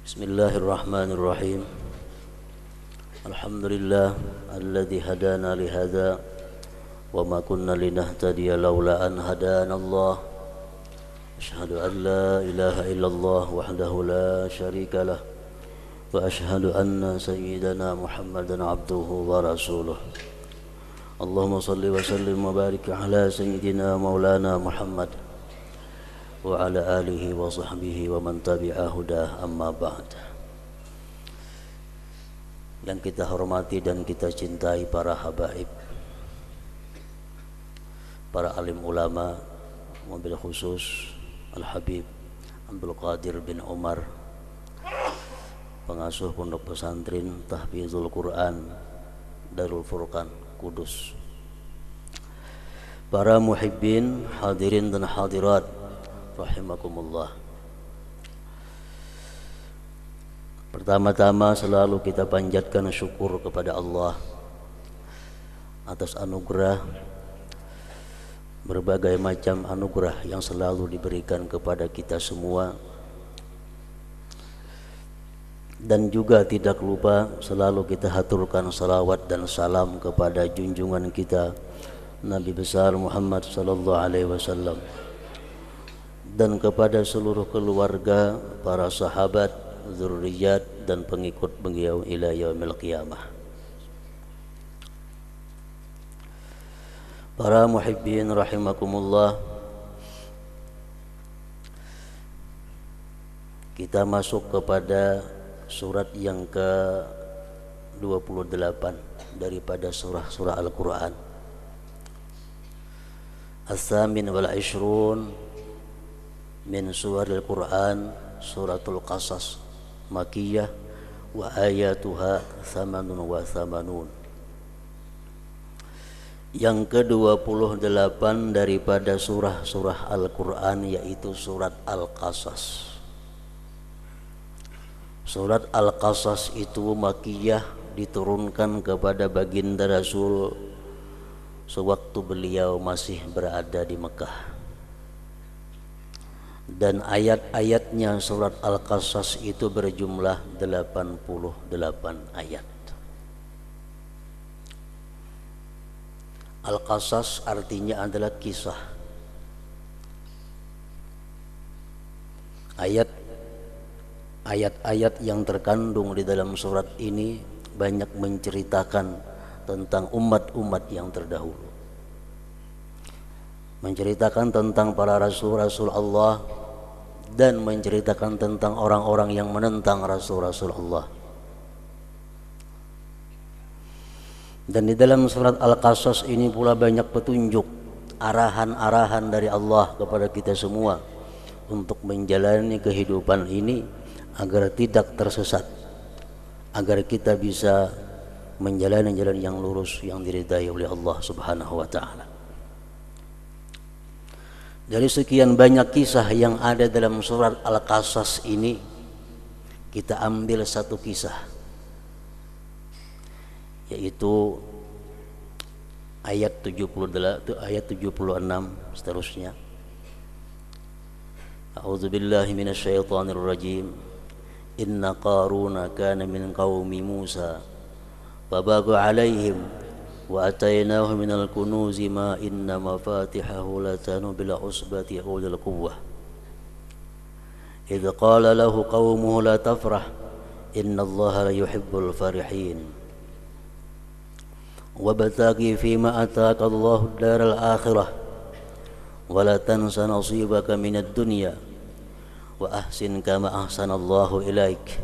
Bismillahirrahmanirrahim. Alhamdulillah alladzi hadana li hadza wa ma kunna linahtadiya laula an hadana Allah. Asyhadu an la ilaha illallah wahdahu la syarika lah wa asyhadu anna sayyidana Muhammadan abduhu wa rasuluh. Allahumma salli wa sallim wa barik ala sayyidina maulana Muhammad wa ala alihi wa sahbihi wa man tabi'a hudah, amma ba'd. Yang kita hormati dan kita cintai para habaib, para alim ulama, wabil khusus Al-Habib Abdul Qadir bin Umar, pengasuh pondok pesantren Tahfizul Quran Darul Furqan Kudus, para muhibbin hadirin dan hadirat rahimakumullah. Pertama-tama selalu kita panjatkan syukur kepada Allah atas anugerah, berbagai macam anugerah yang selalu diberikan kepada kita semua. Dan juga tidak lupa selalu kita haturkan salawat dan salam kepada junjungan kita Nabi besar Muhammad sallallahu alaihi wasallam, dan kepada seluruh keluarga, para sahabat, zurriyat dan pengikut beliau ila yaumil qiyamah. Para muhibbin rahimakumullah, kita masuk kepada surat yang ke-28 daripada surah-surah Al-Quran. As-samin wal ishrun min suwaril Quran, suratul Qasas, Makiyah, wa ayatuha thamanun wa thamanun. Yang ke-28 daripada surah-surah Al-Quran, yaitu surat Al-Qasas. Surat Al-Qasas itu Makiyah, diturunkan kepada baginda Rasul sewaktu beliau masih berada di Mekah. Dan ayat-ayatnya surat Al-Qasas itu berjumlah 88 ayat. Al-Qasas artinya adalah kisah. Ayat-ayat yang terkandung di dalam surat ini banyak menceritakan tentang umat-umat yang terdahulu, menceritakan tentang para rasul-rasul Allah, dan menceritakan tentang orang-orang yang menentang rasul-rasul Allah. Dan di dalam surat Al-Qasas ini pula banyak petunjuk, arahan-arahan dari Allah kepada kita semua untuk menjalani kehidupan ini agar tidak tersesat, agar kita bisa menjalani jalan yang lurus yang diridai oleh Allah Subhanahu wa ta'ala. Dari sekian banyak kisah yang ada dalam surat Al-Qasas ini, kita ambil satu kisah, yaitu ayat 78, ayat 76 seterusnya. A'udzubillahi minasyaitonir rajim. Inna Qaruna kana min qaumi Musa fabagha 'alaihim wa atainahu minal kunuzi ma inna mafatihahu latanu bil usbati ulil quwwah idh qala lahu qaumuhu la tafrah innallaha la yuhibbul farihin wabtaghi fima ataka Allahu daral akhirah wa la tansa nasibaka minad dunya wa ahsin kama ahsanallahu ilaik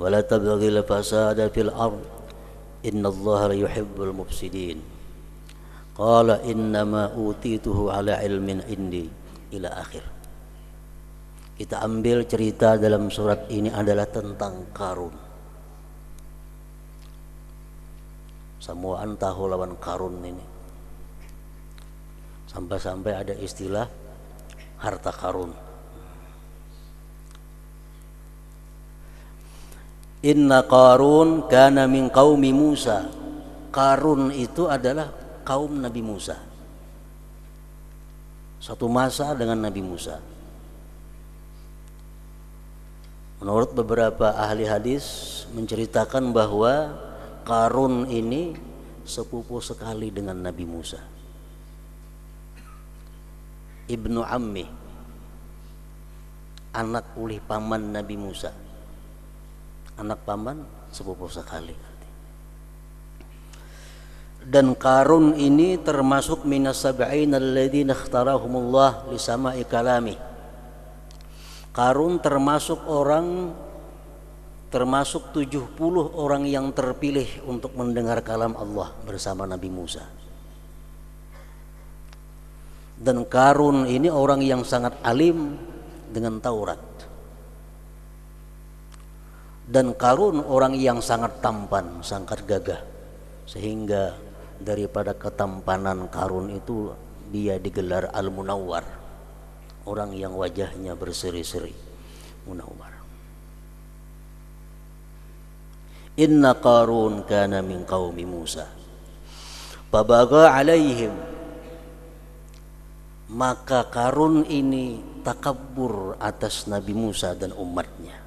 wa la tabghil fasada fil ard innallaha la yuhibbul mufsidin qala innama utituhu ala ilmin indi ila akhir. Kita ambil cerita dalam surat ini adalah tentang Qarun. Semuaan tahu lawan Qarun ini, sampai-sampai ada istilah harta Qarun. Inna Qarun kana min qaumi Musa. Qarun itu adalah kaum Nabi Musa. Satu masa dengan Nabi Musa. Menurut beberapa ahli hadis menceritakan bahwa Qarun ini sepupu sekali dengan Nabi Musa. Ibnu Ammi, anak ulih paman Nabi Musa. Anak paman sepupu sekali. Dan Qarun ini termasuk minas sab'in alladzina ikhtarahumullah li sama'i kalami. Qarun termasuk 70 orang yang terpilih untuk mendengar kalam Allah bersama Nabi Musa. Dan Qarun ini orang yang sangat alim dengan Taurat. Dan Qarun orang yang sangat tampan, sangat gagah, sehingga daripada ketampanan Qarun itu dia digelar Al-Munawwar, orang yang wajahnya berseri-seri, munawwar. Inna Qarun kana min qaumi Musa fabagha alaihim, maka Qarun ini takabbur atas Nabi Musa dan umatnya.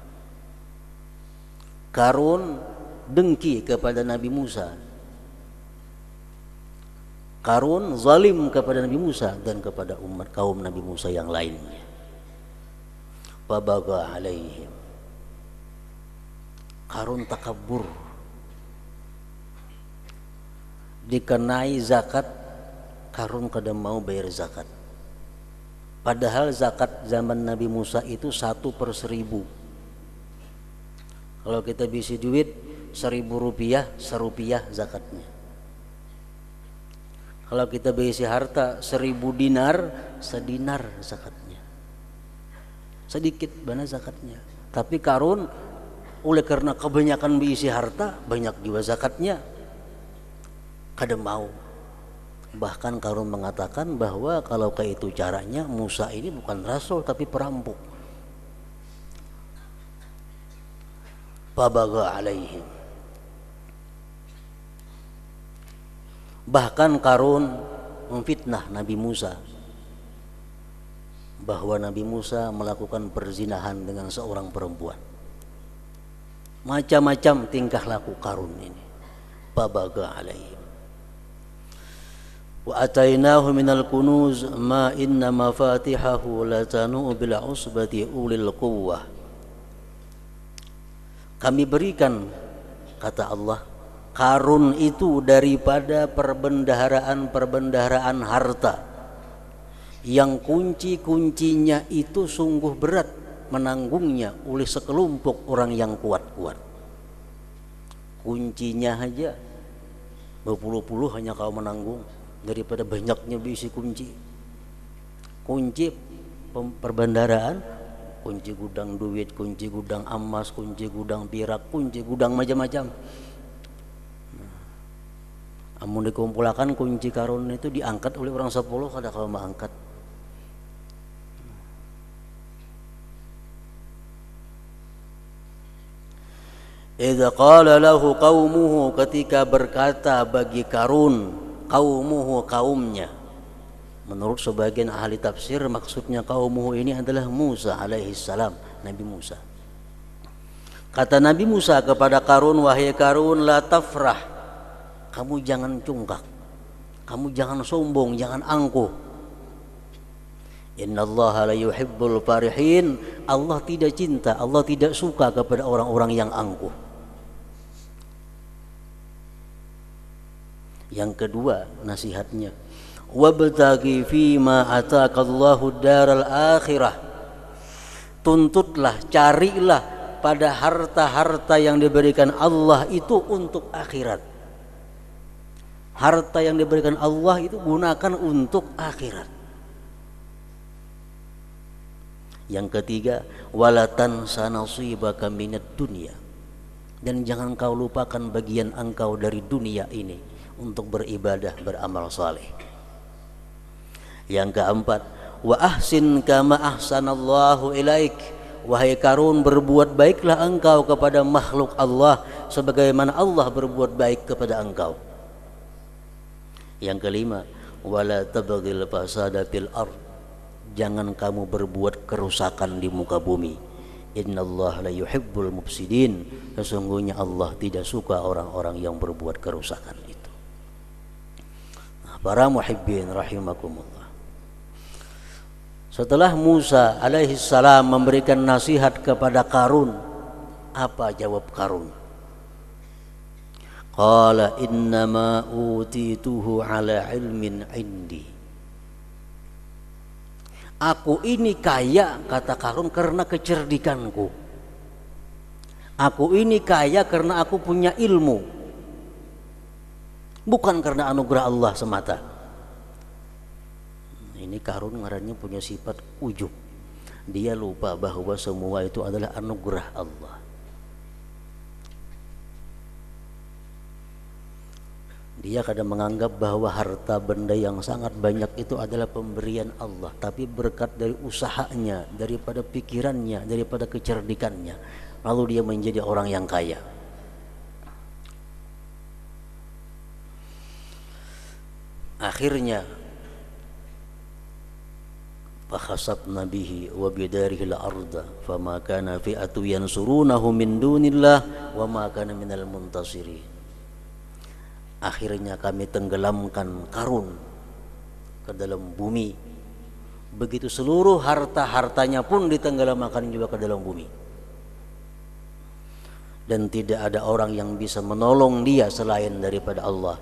Qarun dengki kepada Nabi Musa. Qarun zalim kepada Nabi Musa dan kepada umat kaum Nabi Musa yang lainnya. Fabagha alaihim, Qarun takabbur, dikenai zakat, Qarun kada mau bayar zakat. Padahal zakat zaman Nabi Musa itu 1/1000. Kalau kita bisi duit 1.000 rupiah, serupiah zakatnya. Kalau kita bisi harta 1.000 dinar, sedinar zakatnya. Sedikit bana zakatnya. Tapi Qarun oleh karena kebanyakan bisi harta, banyak juga zakatnya, kada mau. Bahkan Qarun mengatakan bahwa kalau kayak itu caranya, Musa ini bukan rasul tapi perampok. Fabagha alaihim. Bahkan Qarun memfitnah Nabi Musa bahwa Nabi Musa melakukan perzinahan dengan seorang perempuan. Macam-macam tingkah laku Qarun ini. Fabagha alaihim. Wa atainahu minal kunuz ma inna mafatihahu latanu bil usbati ulil quwwah. Kami berikan, kata Allah, Qarun itu daripada perbendaharaan harta yang kunci-kuncinya itu sungguh berat menanggungnya oleh sekelompok orang yang kuat-kuat. Kuncinya aja berpuluh-puluh hanya kau menanggung daripada banyaknya bisi kunci. Kunci perbendaharaan, kunci gudang duit, kunci gudang emas, kunci gudang perak, kunci gudang macam-macam. Amun dikumpulkan kunci Qarun itu diangkat oleh orang 10, kada kalau mengangkat. Idza qala lahu qaumuhu, ketika berkata bagi Qarun qaumuhu, kaumnya. Menurut sebagian ahli tafsir maksudnya kaumuhu ini adalah Musa alaihi salam, Nabi Musa. Kata Nabi Musa kepada Qarun, wahai Qarun, la tafrah, kamu jangan cungkak, kamu jangan sombong, jangan angkuh. Innallaha la yuhibbul farihin, Allah tidak cinta, Allah tidak suka kepada orang-orang yang angkuh. Yang kedua nasihatnya, wabtaghi fima ataakallahu daral akhirah, tuntutlah, carilah pada harta-harta yang diberikan Allah itu untuk akhirat. Harta yang diberikan Allah itu gunakan untuk akhirat. Yang ketiga, wala tansa nasibaka minad dunya, dan jangan kau lupakan bagian engkau dari dunia ini untuk beribadah, beramal saleh. Yang keempat, wa ahsin kama ahsanallahu ilaik, wahai Qarun, berbuat baiklah engkau kepada makhluk Allah sebagaimana Allah berbuat baik kepada engkau. Yang kelima, wala tabghil fasada fil ard, jangan kamu berbuat kerusakan di muka bumi. Innallaha la yuhibbul mufsidin. Sesungguhnya Allah tidak suka orang-orang yang berbuat kerusakan itu. Nah, para muhibbin rahimakumullah. Setelah Musa alaihi salam memberikan nasihat kepada Qarun, apa jawab Qarun? Qala innama utituhu ala ilmin indi. Aku ini kaya, kata Qarun, karena kecerdikanku. Aku ini kaya karena aku punya ilmu, bukan karena anugerah Allah semata. Ini Qarun ngarannya punya sifat ujub. Dia lupa bahwa semua itu adalah anugerah Allah. Dia kadang menganggap bahwa harta benda yang sangat banyak itu adalah pemberian Allah, tapi berkat dari usahanya, daripada pikirannya, daripada kecerdikannya, lalu dia menjadi orang yang kaya. Akhirnya fakhasafna bihi wa bidarihi al-ardha fama kana fi'atu yansurunahu min dunillah wa ma kana minal muntasirin. Akhirnya kami tenggelamkan Qarun ke dalam bumi. Begitu seluruh harta-hartanya pun ditenggelamkan juga ke dalam bumi. Dan tidak ada orang yang bisa menolong dia selain daripada Allah.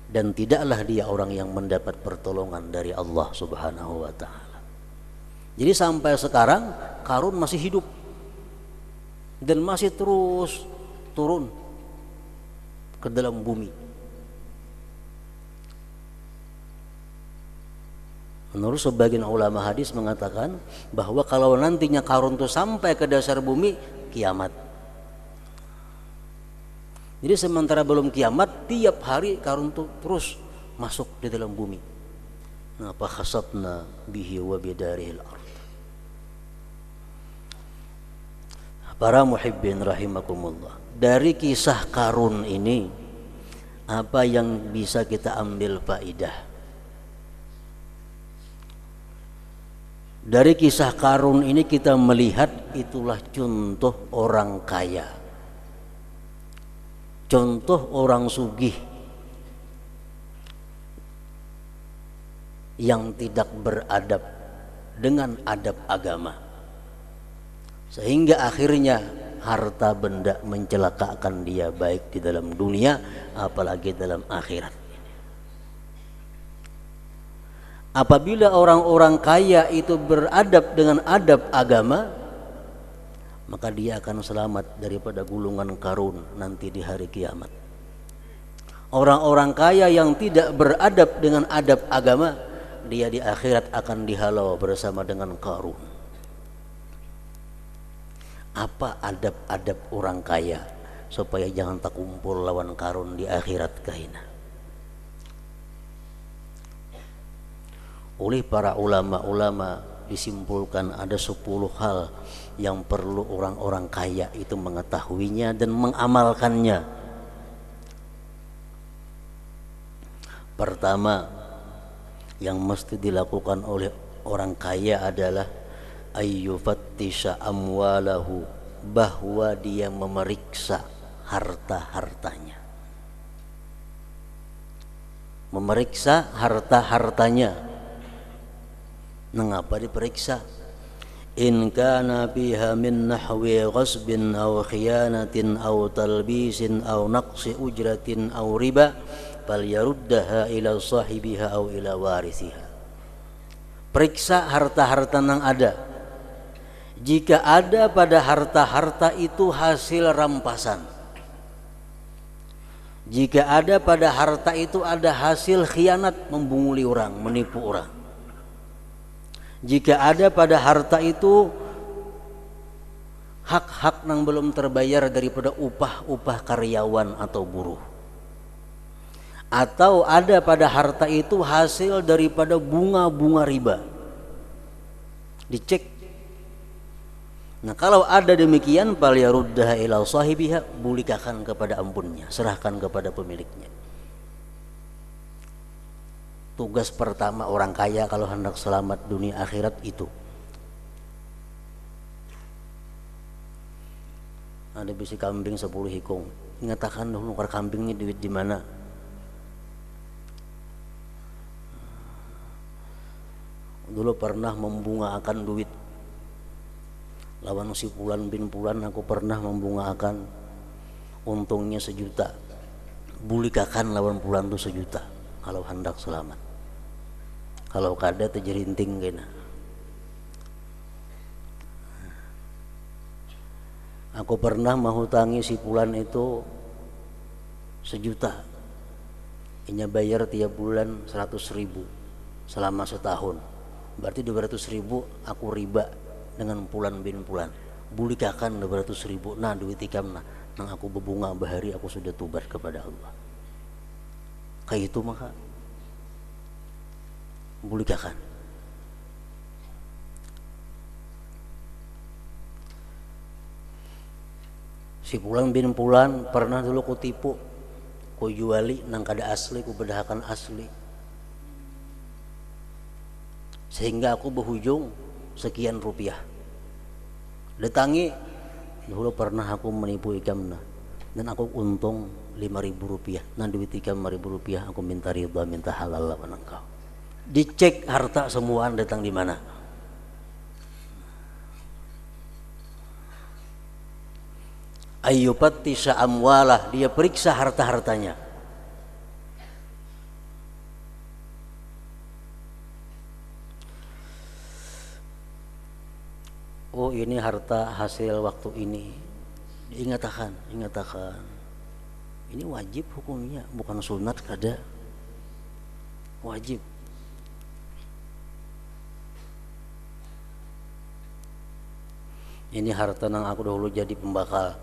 Dan tidaklah dia orang yang mendapat pertolongan dari Allah Subhanahu wa ta'ala. Jadi sampai sekarang Qarun masih hidup dan masih terus turun ke dalam bumi. Menurut sebagian ulama hadis mengatakan bahwa kalau nantinya Qarun itu sampai ke dasar bumi, kiamat. Jadi sementara belum kiamat, tiap hari Qarun itu terus masuk di dalam bumi. Nah, fa khasabna bihi wa bidarihil ardh. Para muhibbin rahimakumullah. Dari kisah Qarun ini, apa yang bisa kita ambil faidah? Dari kisah Qarun ini kita melihat itulah contoh orang kaya, contoh orang sugih yang tidak beradab dengan adab agama, sehingga akhirnya harta benda mencelakakan dia baik di dalam dunia apalagi dalam akhirat. Apabila orang-orang kaya itu beradab dengan adab agama, maka dia akan selamat daripada gulungan Qarun nanti di hari kiamat. Orang-orang kaya yang tidak beradab dengan adab agama, dia di akhirat akan dihalau bersama dengan Qarun. Apa adab-adab orang kaya supaya jangan tak kumpul lawan Qarun di akhirat kahina? Oleh para ulama-ulama disimpulkan ada 10 hal yang perlu orang-orang kaya itu mengetahuinya dan mengamalkannya. Pertama, yang mesti dilakukan oleh orang kaya adalah ayyufattisha amwalahu, bahwa dia memeriksa harta-hartanya. Memeriksa harta-hartanya. Mengapa diperiksa? In kana biha min nahwi ghasbin aw khiyanatin aw talbisin aw naqsi ujratin aw riba falyaruddaha ila sahibiha aw ila warithiha. Periksa harta-harta yang ada. Jika ada pada harta-harta itu hasil rampasan, jika ada pada harta itu ada hasil khianat, membunguli orang, menipu orang, jika ada pada harta itu hak-hak yang belum terbayar daripada upah-upah karyawan atau buruh, atau ada pada harta itu hasil daripada bunga-bunga riba, dicek. Nah, kalau ada demikian, falyaruddaha ila sahibiha, bulikakan kepada ampunnya, serahkan kepada pemiliknya. Tugas pertama orang kaya kalau hendak selamat dunia akhirat itu. ada bisi kambing 10 hikung. Ingatakan dulu nukar kambing ini duit di mana? Dulu pernah membungaakan duit lawan si Fulan bin Fulan, aku pernah membungaakan untungnya 1 juta, bulikakan lawan Fulan tuh 1 juta kalau hendak selamat, kalau kada terjerinting kena. Aku pernah menghutangi si Fulan itu 1 juta, inya bayar tiap bulan 100.000 selama setahun, berarti 200.000 aku riba dengan Fulan bin Fulan, bulikakan 200.000, nah duit ikam nah nang aku berbunga bahari aku sudah tobat kepada Allah. Kayak itu maka bulikakan. Si Fulan bin Fulan pernah dulu ku tipu, ku juali nang kada asli, ku bedahakan asli, sehingga aku berhujung sekian rupiah. Datangi dulu pernah aku menipu ikam nah, dan aku untung 5.000 rupiah, nah duit ikam 5.000 rupiah aku minta ridha, minta halal lawan engkau. Dicek harta semuaan datang di mana. Ayyufattisha amwalah, dia periksa harta-hartanya. Oh ini harta hasil waktu ini, ingatakan ini wajib hukumnya, bukan sunat kada, wajib. Ini harta nang aku dahulu jadi pembakal,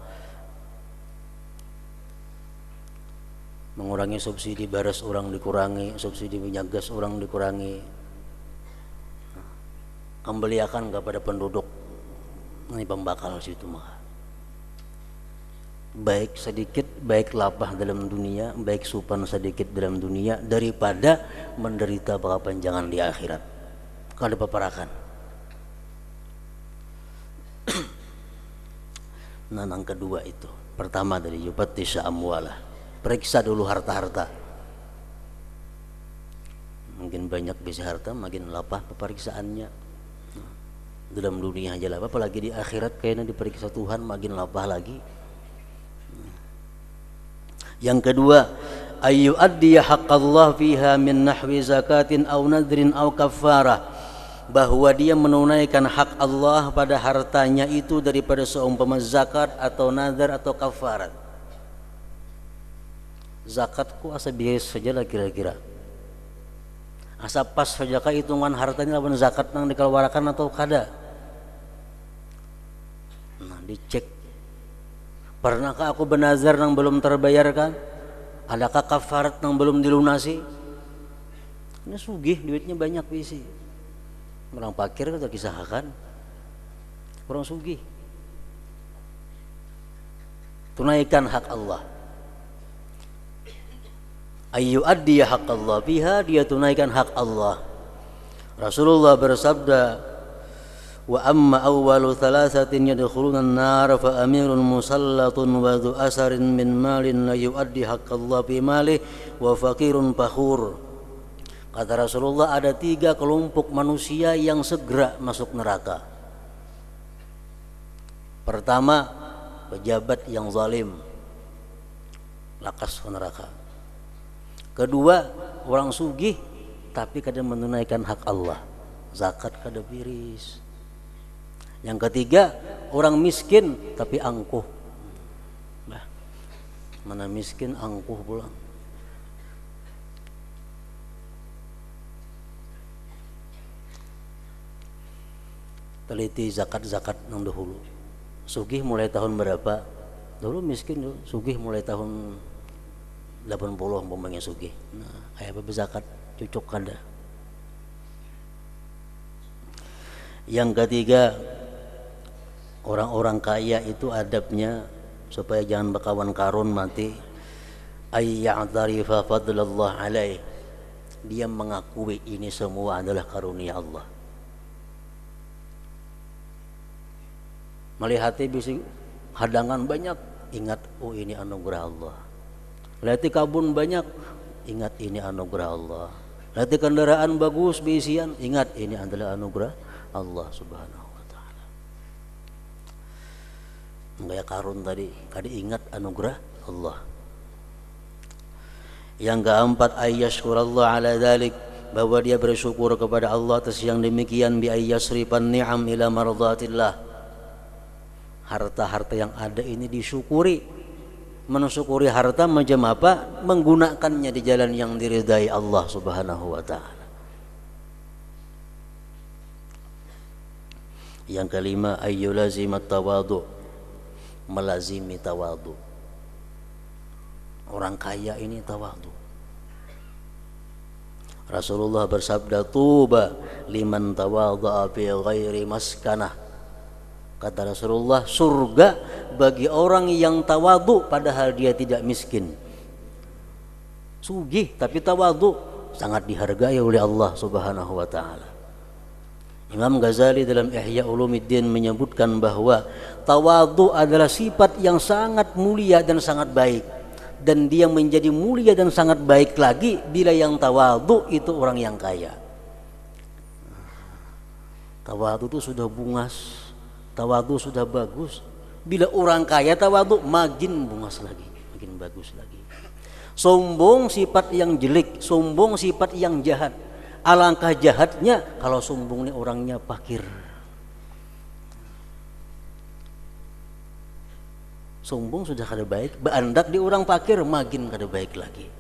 mengurangi subsidi baras orang dikurangi, subsidi minyak gas orang dikurangi, kembaliakan kepada penduduk. Ini pembakal situ mah. Baik sedikit, baik lapah dalam dunia, baik supan sedikit dalam dunia, daripada menderita berkepanjangan di akhirat. Kada paparakan. Nah, yang kedua itu, pertama dari yufattisha amwalah, periksa dulu harta-harta. Mungkin banyak bisa harta, makin lapah pemeriksaannya. Dalam dunia aja lapah, apalagi di akhirat kayaknya diperiksa Tuhan makin lapah lagi. Yang kedua, ayu addiya haqqallah fiha min nahwi zakatin aw nadrin aw kafarah, bahwa dia menunaikan hak Allah pada hartanya itu daripada seumpama zakat atau nadar atau kafarat. Zakatku asa biasa saja lah kira-kira, asa pas saja kah hitungan hartanya lawan zakat nang dikeluarkan atau kada. Nah dicek, pernahkah aku bernazar nang belum terbayarkan, adakah kafarat nang belum dilunasi. Ini sugih duitnya banyak bisi, orang pakir kita kisahkan, orang sugih. Tunaikan hak Allah. Ayu addiya haqqallah biha, dia tunaikan hak Allah. Rasulullah bersabda, wa amma awwalu thalathatin yadkhuluna an-nar fa amirun musallatun wa dhu asarin min malin la yuaddi haqqallah bi malih wa faqirun fakhur. Kata Rasulullah, ada 3 kelompok manusia yang segera masuk neraka. Pertama, pejabat yang zalim, lakas ke neraka. Kedua, orang sugih tapi kada menunaikan hak Allah, zakat kada piris. Yang ketiga, orang miskin tapi angkuh. Nah, mana miskin angkuh pulang. Teliti zakat-zakat nang dahulu. Sugih mulai tahun berapa? Dulu miskin dulu, sugih mulai tahun 80 umpamanya sugih. Nah, kayak apa zakat cucuk kada. Yang ketiga, orang-orang kaya itu adabnya supaya jangan bakawan karun mati, ayya'tarifa fadlallah alaih, dia mengakui ini semua adalah karunia Allah. Melihatnya bisi hadangan banyak, ingat oh ini anugerah Allah. Lihat kabun banyak, ingat ini anugerah Allah. Lihat kendaraan bagus beisian, ingat ini adalah anugerah Allah Subhanahu wa taala. Kayak Karun tadi, ingat anugerah Allah. Yang keempat, ayyashkurallah ala dzalik, bahwa dia bersyukur kepada Allah atas yang demikian, bi ayyasrifan ni'am ila mardatillah. Harta-harta yang ada ini disyukuri. Mensyukuri harta macam apa? Menggunakannya di jalan yang diridai Allah Subhanahu wa taala. Yang kelima, ayyulazimat tawadu, melazimi tawadu. Orang kaya ini tawadu. Rasulullah bersabda, tuba liman tawadha'a fi ghairi maskanah. Kata Rasulullah, surga bagi orang yang tawadu padahal dia tidak miskin. Sugih tapi tawadu, sangat dihargai oleh Allah Subhanahu wa taala. Imam Ghazali dalam Ihya Ulumuddin menyebutkan bahwa tawadu adalah sifat yang sangat mulia dan sangat baik. Dan dia menjadi mulia dan sangat baik lagi bila yang tawadhu itu orang yang kaya. Tawadhu itu sudah bungas, tawadhu sudah bagus. Bila orang kaya tawadhu makin bungas lagi, makin bagus lagi. Sombong sifat yang jelek, sombong sifat yang jahat. Alangkah jahatnya kalau sombong ini orangnya fakir. Sombong sudah kada baik, beandak di orang fakir makin kada baik lagi.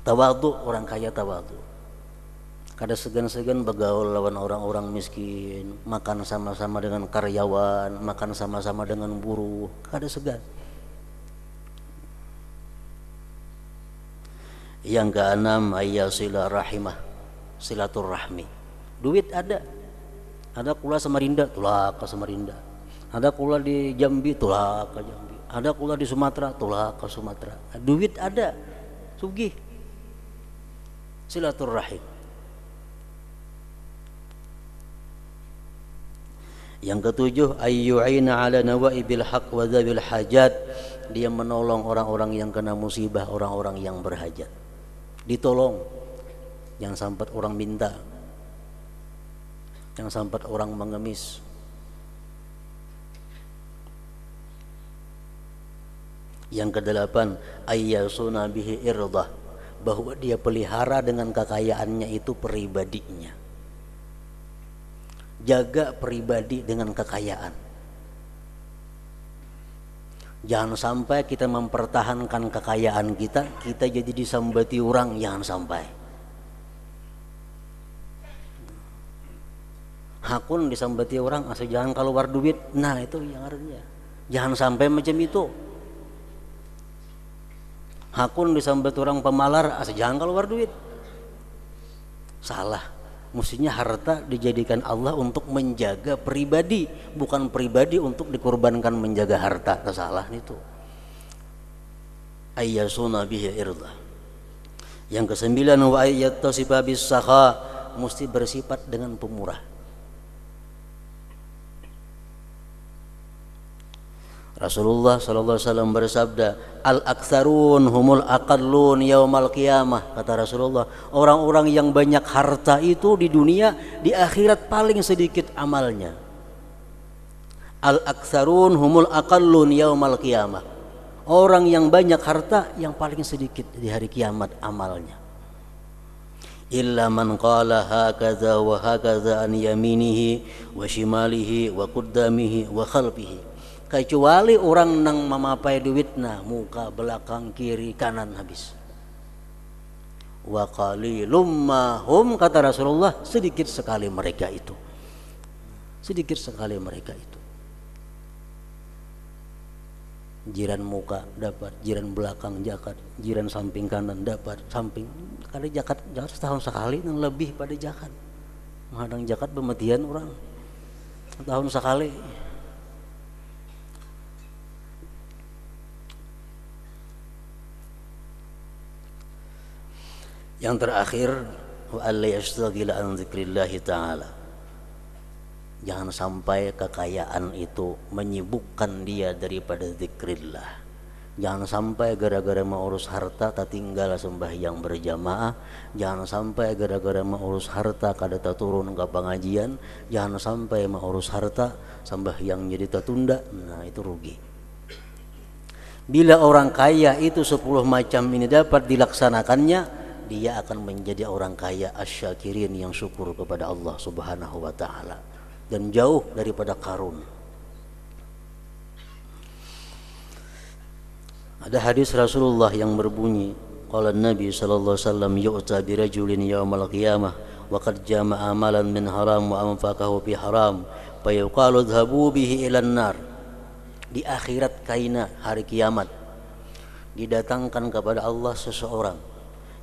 Tawadhu, orang kaya tawadhu. Kada segan-segan bergaul lawan orang-orang miskin, makan sama-sama dengan karyawan, makan sama-sama dengan buruh, kada segan. Yang keenam, ayyasila rahimah, silaturahmi. Duit ada kula Samarinda, tulak ke Samarinda. Ada kula di Jambi, tulak ke Jambi. Ada kula di Sumatera, tulak ke Sumatera. Duit ada, sugih. Silaturahim. Yang ketujuh, ayyu'ina ala nawaibil haq wa dzabil hajat. Dia menolong orang-orang yang kena musibah, orang-orang yang berhajat. Ditolong. Jangan sampai orang minta. Yang sampai orang mengemis. Yang kedelapan, ayyasuna bihi irdah, bahwa dia pelihara dengan kekayaannya itu pribadinya. Jaga pribadi dengan kekayaan. Jangan sampai kita mempertahankan kekayaan kita jadi disambati orang, jangan sampai. Hakun disambati orang asal jangan keluar duit. Nah itu yang artinya jangan sampai macam itu. Hakun disambati orang pemalar asal jangan keluar duit. Salah. Mestinya harta dijadikan Allah untuk menjaga pribadi, bukan pribadi untuk dikorbankan menjaga harta. Kesalahan itu. Ayyasuna bihi irdah. Yang kesembilan, wa ayyattasifa bis sakha, mesti bersifat dengan pemurah. Rasulullah sallallahu alaihi wasallam bersabda, al-aktsarun humul aqallun yaumal qiyamah. Kata Rasulullah, orang-orang yang banyak harta itu di dunia, di akhirat paling sedikit amalnya. Al-aktsarun humul aqallun yaumal qiyamah. Orang yang banyak harta yang paling sedikit di hari kiamat amalnya. Illa man qala hakaza wa hakaza an yaminihi wa shimalihi wa qaddamihi wa khalfihi. Kecuali orang nang memapai duitna muka, belakang, kiri, kanan habis. Wa qalilum mahum, kata Rasulullah, sedikit sekali mereka itu. Sedikit sekali mereka itu. Jiran muka dapat, jiran belakang jakat, jiran samping kanan dapat, samping kali jakat setahun sekali yang lebih pada jakat. Menghadang jakat pemetian orang setahun sekali. Yang terakhir, wa alla yastaghila an dzikrillah ta'ala. Jangan sampai kekayaan itu menyibukkan dia daripada zikrillah. Jangan sampai gara-gara mau urus harta tak tinggal sembahyang berjamaah. Jangan sampai gara-gara mau urus harta kada tak turun ke pengajian. Jangan sampai mau urus harta sembahyang jadi tertunda. Nah, itu rugi. Bila orang kaya itu 10 macam ini dapat dilaksanakannya, dia akan menjadi orang kaya asyakirin yang syukur kepada Allah Subhanahu wa taala dan jauh daripada karun. Ada hadis Rasulullah yang berbunyi, qala Nabi sallallahu alaihi wasallam yu'ta bi rajulin yaumal qiyamah wa qad jama'a amalan min haram wa anfaqahu fi haram fa yuqalu idhabu bihi ilan nar. Di akhirat kaina hari kiamat didatangkan kepada Allah seseorang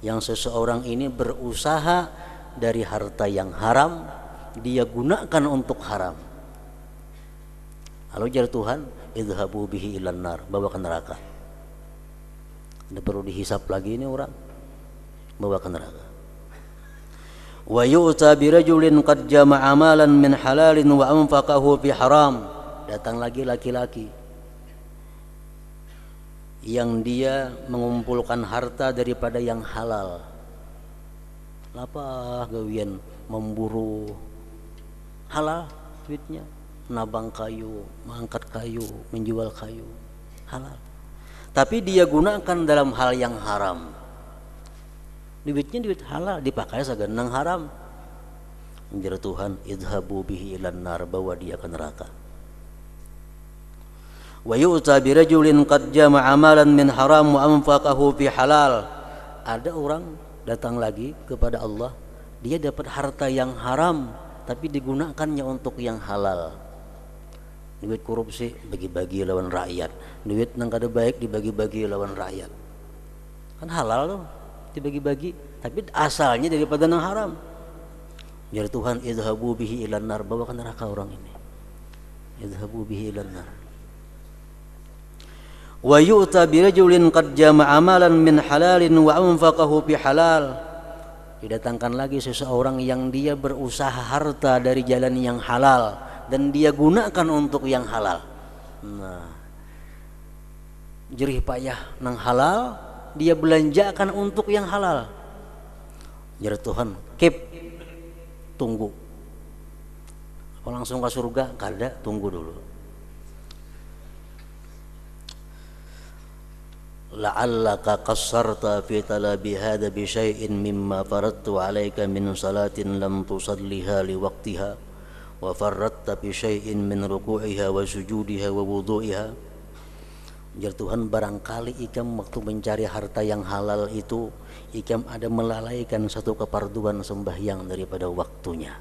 yang seseorang ini berusaha dari harta yang haram dia gunakan untuk haram. Lalu jar Tuhan, idhabu bihi ilan nar, bawa ke neraka. Tidak perlu dihisap lagi ini orang, bawa ke neraka. Wa yu'ta bi rajulin qad jama'a amalan min halalin wa anfaqahu fi haram. Datang lagi laki-laki yang dia mengumpulkan harta daripada yang halal. Lapah gawian memburu halal duitnya, nabang kayu, mengangkat kayu, menjual kayu, halal. Tapi dia gunakan dalam hal yang haram. Duitnya duit halal dipakai saganang haram. Menjadi Tuhan, idhabu bihi ilan nar, bawa dia ke neraka. Wa yu'ta bi rajulin qad jama'a amalan min haram wa anfaqahu fi halal. Ada orang datang lagi kepada Allah, dia dapat harta yang haram tapi digunakannya untuk yang halal. Duit korupsi bagi-bagi lawan rakyat, duit nang kada baik dibagi-bagi lawan rakyat. Kan halal loh dibagi-bagi, tapi asalnya daripada nang haram. Jadi Tuhan, idhabu bihi ilan nar, bawa ke neraka orang ini. Idhabu bihi ilan nar. Wa yu'ta bi rajulin qad jama'a amalan min halalin wa anfaqahu fi halal. Didatangkan lagi seseorang yang dia berusaha harta dari jalan yang halal dan dia gunakan untuk yang halal. Nah, jerih payah nang halal dia belanjakan untuk yang halal. Jadi Tuhan, keep, tunggu. Kalau langsung ke surga kada, tunggu dulu. La'allaka qassarta fi talabi hadha bi syai'in mimma faradtu 'alaika min salatin lam tusalliha li waqtiha wa farratta bi syai'in min ruku'iha wa sujudiha wa wudu'iha. Jar Tuhan, barangkali ikam waktu mencari harta yang halal itu ikam ada melalaikan satu keparduan sembahyang daripada waktunya.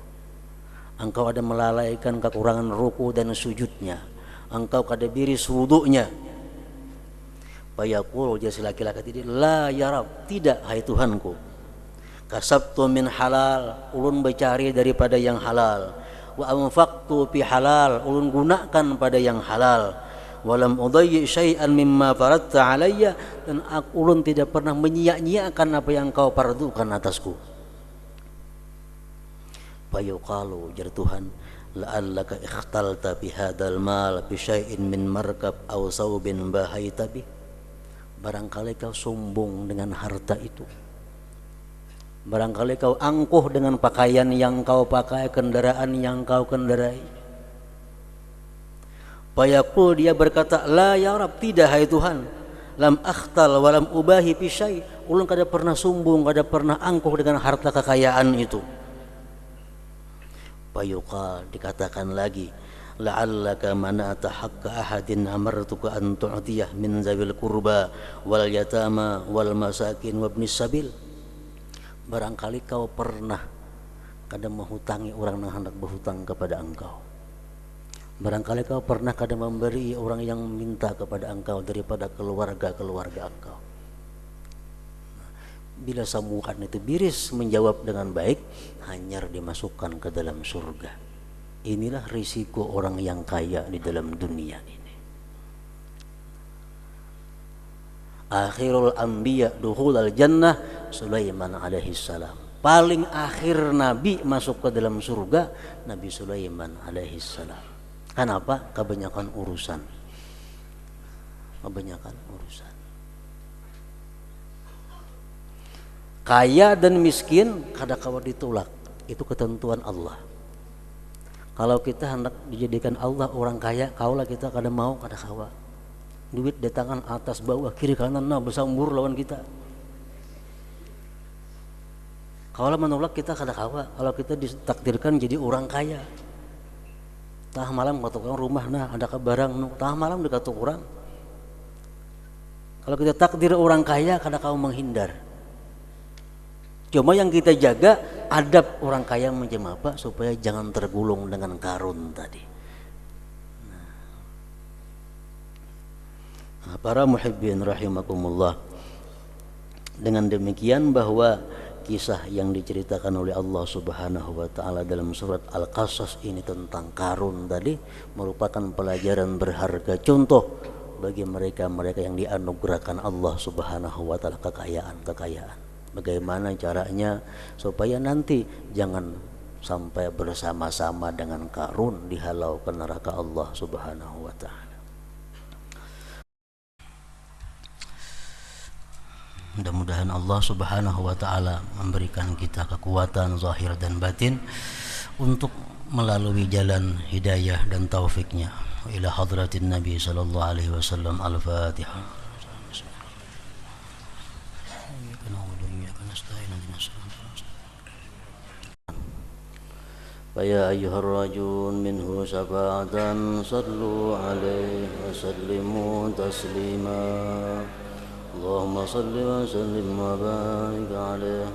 Engkau ada melalaikan kekurangan ruku dan sujudnya. Engkau kada biris wudunya. Fayaqul, jadi laki-laki tadi, la ya Rab, tidak hai Tuhanku. Kasabtu min halal, ulun mencari daripada yang halal. Wa anfaqtu fi halal, ulun gunakan pada yang halal. Walam udayyi syai'an mimma faradta alayya, dan ulun tidak pernah menyia-nyiakan apa yang kau fardukan atasku. Fayuqalu, jadi Tuhan, la'allaka ikhtalta bi hadzal mal bi syai'in min markab aw saubin bahaita bih. Barangkali kau sombong dengan harta itu. Barangkali kau angkuh dengan pakaian yang kau pakai, kendaraan yang kau kendarai. Fayaqul, dia berkata, la ya Rab, tidak hai Tuhan. Lam akhtal wa lam ubahi fi syai'. Ulun kada pernah sombong, kada pernah angkuh dengan harta kekayaan itu. Fayuqal, dikatakan lagi, la'allaka mana'ata haqqa ahadin amartuka an tu'tiyah min zawil qurba wal yatama wal masakin wa ibnis sabil. Barangkali kau pernah kada menghutangi orang yang hendak berhutang kepada engkau. Barangkali kau pernah kada memberi orang yang minta kepada engkau daripada keluarga engkau. Bila sambutan itu biris menjawab dengan baik, hanyar dimasukkan ke dalam surga. Inilah risiko orang yang kaya di dalam dunia ini. Akhirul anbiya dukhul al jannah Sulaiman alaihi salam. paling akhir nabi masuk ke dalam surga Nabi Sulaiman alaihissalam. Kenapa? Kebanyakan urusan. Kaya dan miskin kada kawa ditolak, itu ketentuan Allah. Kalau kita hendak dijadikan Allah orang kaya, kaulah kita kada mau, kada kawa. Duit di tangan atas bawah kiri kanan bersambur lawan kita. Kaulah menolak kita kada kawa. Kalau kita ditakdirkan jadi orang kaya, tah malam katakan rumah ada ke barang tah malam dekat orang. Kalau kita takdir orang kaya kada kau menghindar. Cuma yang kita jaga adab orang kaya macam apa supaya jangan tergulung dengan karun tadi. Nah, para muhibbin rahimakumullah. Dengan demikian bahwa kisah yang diceritakan oleh Allah Subhanahu wa taala dalam surat Al-Qasas ini tentang karun tadi merupakan pelajaran berharga, contoh bagi mereka yang dianugerahkan Allah Subhanahu wa taala kekayaan. Bagaimana caranya supaya nanti jangan sampai bersama-sama dengan karun dihalau ke neraka Allah Subhanahu wa taala. Mudah-mudahan Allah Subhanahu wa taala memberikan kita kekuatan zahir dan batin untuk melalui jalan hidayah dan taufiknya. Ila hadratin Nabi sallallahu alaihi wasallam. Al-Fatihah. فيا أيها الرجل منه شفاعة صلوا عليه وسلموا تسليما اللهم صل وسلم وبارك عليه